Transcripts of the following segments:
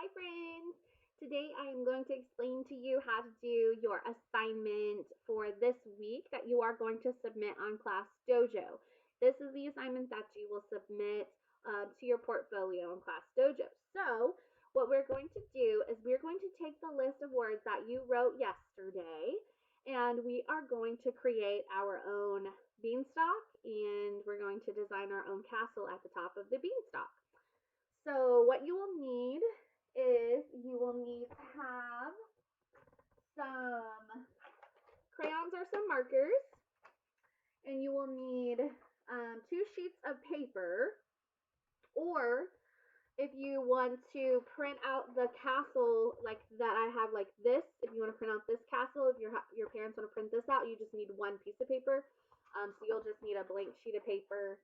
Hi friends! Today I am going to explain to you how to do your assignment for this week that you are going to submit on Class Dojo. This is the assignment that you will submit to your portfolio on Class Dojo. So what we're going to do is we're going to take the list of words that you wrote yesterday and we are going to create our own beanstalk and we're going to design our own castle at the top of the beanstalk. So what you will need is you will need to have some crayons or some markers, and you will need 2 sheets of paper, or if you want to print out the castle like that I have like this, if you want to print out this castle, if your parents want to print this out, you just need 1 piece of paper. So you'll just need a blank sheet of paper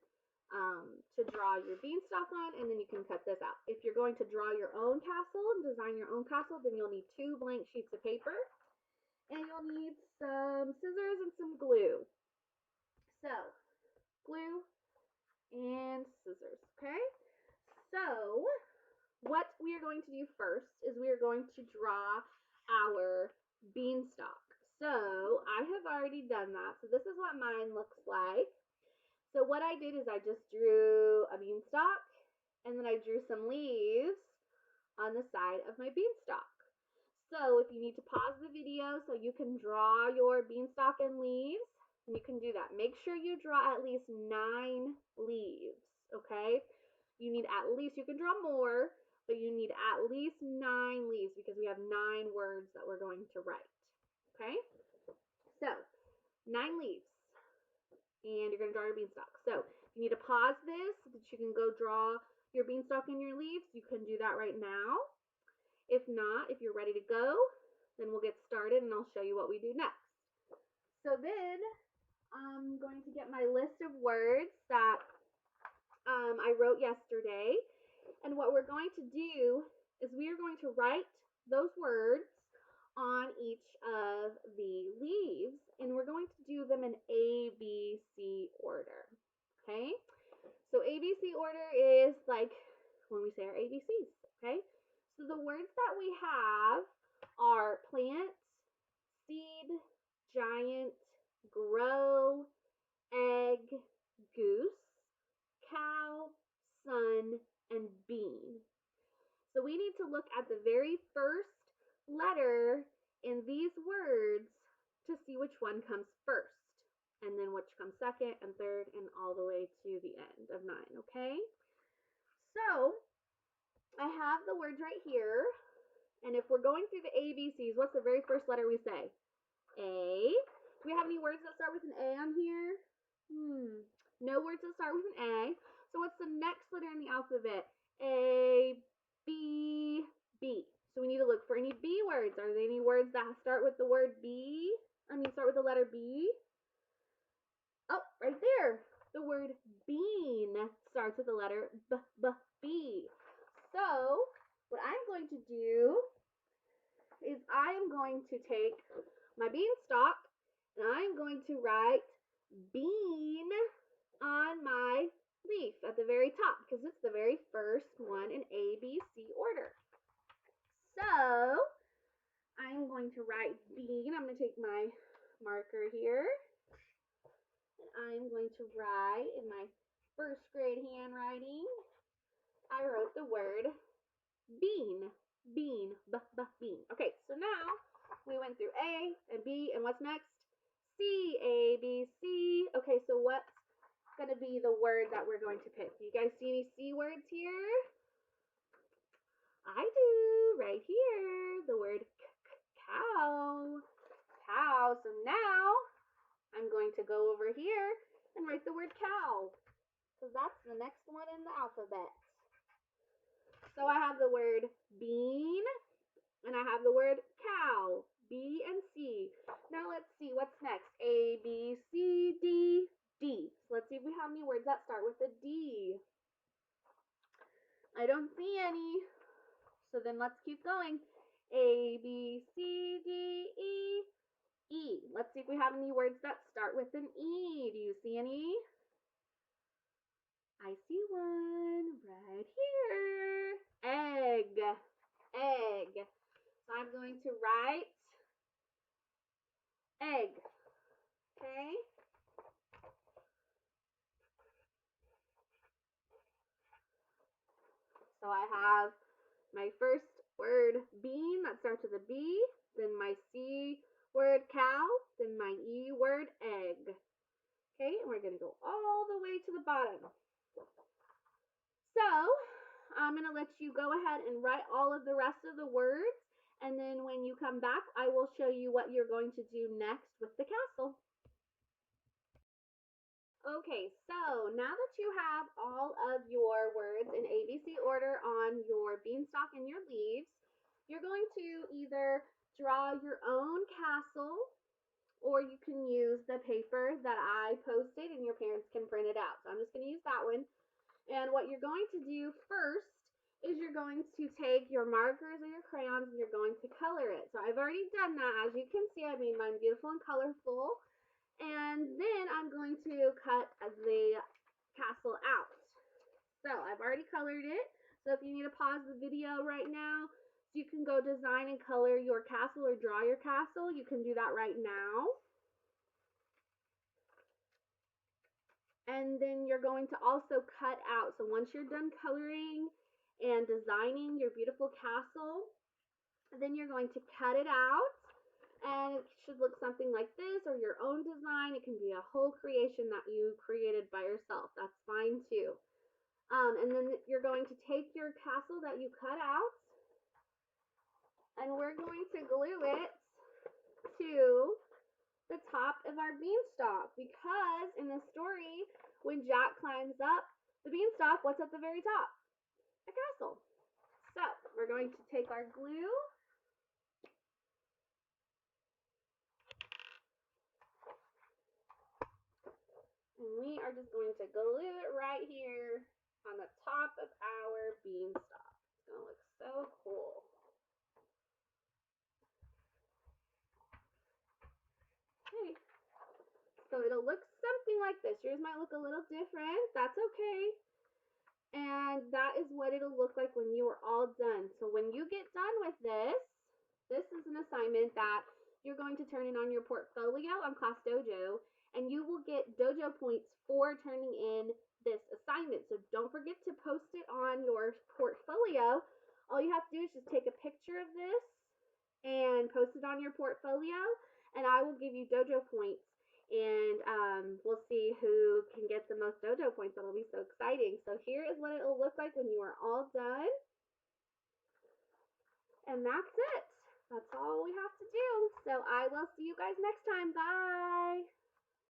to draw your beanstalk on, and then you can cut this out. If you're going to draw your own castle and design your own castle, then you'll need 2 blank sheets of paper, and you'll need some scissors and some glue. So, glue and scissors, okay? So, what we are going to do first is we are going to draw our beanstalk. So, I have already done that. So, this is what mine looks like. So what I did is I just drew a beanstalk and then I drew some leaves on the side of my beanstalk. So if you need to pause the video so you can draw your beanstalk and leaves, and you can do that. Make sure you draw at least 9 leaves, okay? You need at least, you can draw more, but you need at least 9 leaves because we have 9 words that we're going to write, okay? So 9 leaves, and you're going to draw your beanstalk. So if you need to pause this so that you can go draw your beanstalk and your leaves, you can do that right now. If not, if you're ready to go, then we'll get started and I'll show you what we do next. So then I'm going to get my list of words that I wrote yesterday. And what we're going to do is we are going to write those words on each of the leaves, and we're going to do them in ABC order, okay? So ABC order is like when we say our ABCs, okay? So the words that we have are plant, seed, giant, grow, egg, goose, cow, sun, and bean. So we need to look at the very first letter in these words to see which one comes first, and then which comes second and third and all the way to the end of 9, okay? So I have the words right here, and if we're going through the ABCs, what's the very first letter we say? A. Do we have any words that start with an A on here? No words that start with an A. So what's the next letter in the alphabet? A, B, B. So we need to look for any B words. Are there any words that start with the word B? Start with the letter B? Oh, right there. The word bean starts with the letter B, B, B. So what I'm going to do is I am going to take my beanstalk and I'm going to write bean on my leaf at the very top because it's the very first one in ABC order. So I'm going to write bean. I'm going to take my marker here and I'm going to write in my first grade handwriting. I wrote the word bean. Bean. Bean. Okay, so now we went through A and B, and what's next? C. A, B, C. Okay, so what's going to be the word that we're going to pick? Do you guys see any C words here? I do, right here. The word cow. Cow. So now I'm going to go over here and write the word cow, because that's the next one in the alphabet. So I have the word bean, and I have the word cow, B and C. Now let's see, what's next? A, B, C, D, D. So let's see if we have any words that start with a D. I don't see any. So then let's keep going. A, B, C, D, E, E. Let's see if we have any words that start with an E. Do you see any? I see one right here. Egg. going to write egg. Okay? So I have my first word bean that starts with a B, then my C word cow, then my E word egg. Okay, and we're going to go all the way to the bottom. So I'm going to let you go ahead and write all of the rest of the words, and then when you come back, I will show you what you're going to do next with the castle. Okay, so now that you have all of your words in ABC order on your beanstalk and your leaves, you're going to either draw your own castle, or you can use the paper that I posted and your parents can print it out. So I'm just going to use that one. And what you're going to do first is you're going to take your markers or your crayons and you're going to color it. So I've already done that. As you can see, I made mine beautiful and colorful. And then I'm going to cut the castle out. So I've already colored it. So if you need to pause the video right now so you can go design and color your castle or draw your castle, you can do that right now. And then you're going to also cut out. So once you're done coloring and designing your beautiful castle, then you're going to cut it out. And it should look something like this, or your own design. It can be a whole creation that you created by yourself. That's fine too. And then you're going to take your castle that you cut out, and we're going to glue it to the top of our beanstalk, because in the story, when Jack climbs up the beanstalk, what's at the very top? A castle. So we're going to take our glue and we are just going to glue it right here on the top of our beanstalk. It's going to look so cool. Okay, so it'll look something like this. Yours might look a little different. That's okay. And that is what it'll look like when you are all done. So when you get done with this, this is an assignment that you're going to turn in on your portfolio on Class Dojo, and you will get dojo points for turning in this assignment. So don't forget to post it on your portfolio. All you have to do is just take a picture of this and post it on your portfolio, and I will give you dojo points, and we'll see who can get the most dojo points. That'll be so exciting. So here is what it'll look like when you are all done. And that's it. That's all we have to do. So I will see you guys next time. Bye.